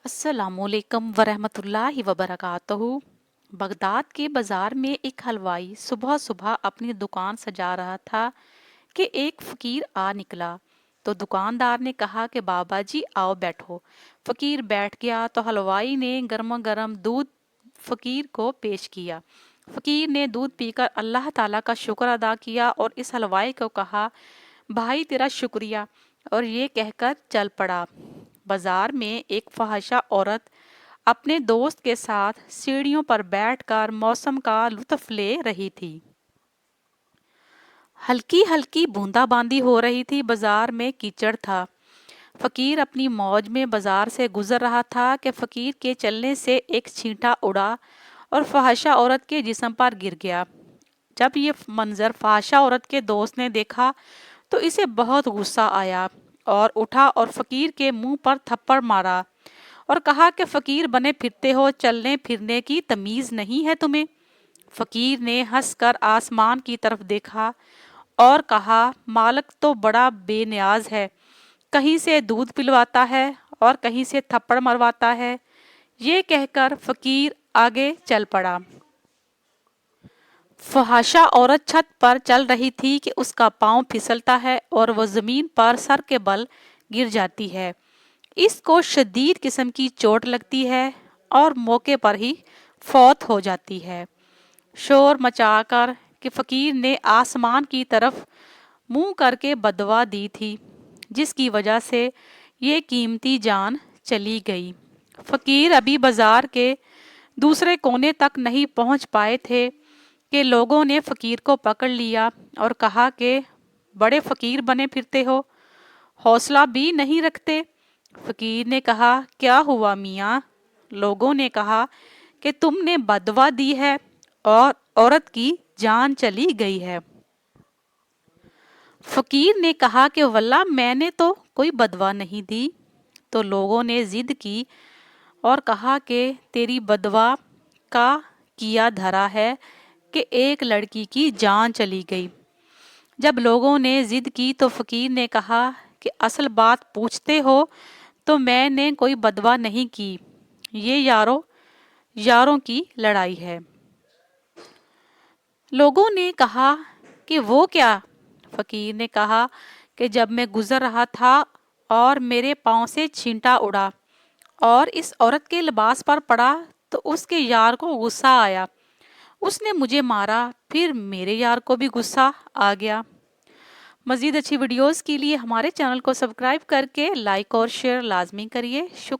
अस्सलामुअलैकुम वरहमतुल्लाहि वबरकातुहू। बगदाद के बाजार में एक हलवाई सुबह सुबह अपनी दुकान सजा रहा था कि एक फकीर आ निकला। तो दुकानदार ने कहा कि बाबा जी आओ बैठो। फकीर बैठ गया तो हलवाई ने गर्मा गर्म दूध फकीर को पेश किया। फकीर ने दूध पीकर अल्लाह ताला का शुक्र अदा किया और इस हलवाई को कहा, भाई तेरा शुक्रिया, और ये कहकर चल पड़ा। बाजार में एक फहाशा औरत अपने दोस्त के साथ सीढ़ियों पर बैठकर मौसम का लुत्फ ले रही थी। हल्की हल्की बूंदाबांदी हो रही थी। बाजार में कीचड़ था। फकीर अपनी मौज में बाजार से गुजर रहा था कि फकीर के चलने से एक छींटा उड़ा और फहाशा औरत के जिस्म पर गिर गया। जब ये मंजर फहाशा औरत के दोस्त ने देखा तो इसे बहुत गुस्सा आया और उठा और फकीर के मुंह पर थप्पड़ मारा और कहा कि फकीर बने फिरते हो, चलने फिरने की तमीज नहीं है तुम्हें। फकीर ने हंसकर आसमान की तरफ देखा और कहा, मालिक तो बड़ा बेनियाज है, कहीं से दूध पिलवाता है और कहीं से थप्पड़ मरवाता है। ये कहकर फकीर आगे चल पड़ा। फहाशा औरत छत पर चल रही थी कि उसका पांव फिसलता है और वह जमीन पर सर के बल गिर जाती है। इसको शदीद किस्म की चोट लगती है और मौके पर ही फौत हो जाती है। शोर मचाकर कि फकीर ने आसमान की तरफ मुंह करके बदवा दी थी, जिसकी वजह से ये कीमती जान चली गई। फकीर अभी बाजार के दूसरे कोने तक नहीं पहुंच पाए थे कि लोगों ने फकीर को पकड़ लिया और कहा कि बड़े फकीर बने फिरते हो, हौसला भी नहीं रखते। फकीर ने कहा, क्या हुआ मियाँ? लोगों ने कहा कि तुमने बदवा दी है और औरत की जान चली गई है। फकीर ने कहा कि वल्लाह मैंने तो कोई बदवा नहीं दी। तो लोगों ने जिद की और कहा कि तेरी बदवा का किया धरा है कि एक लड़की की जान चली गई। जब लोगों ने जिद की तो फकीर ने कहा कि असल बात पूछते हो तो मैंने कोई बदवा नहीं की, ये यारों की लड़ाई है। लोगों ने कहा कि वो क्या? फकीर ने कहा कि जब मैं गुजर रहा था और मेरे पांव से छींटा उड़ा और इस औरत के लिबास पर पड़ा तो उसके यार को गुस्सा आया, उसने मुझे मारा, फिर मेरे यार को भी गुस्सा आ गया। मज़ीद अच्छी वीडियोस के लिए हमारे चैनल को सब्सक्राइब करके लाइक और शेयर लाजमी करिए। शुक्रिया।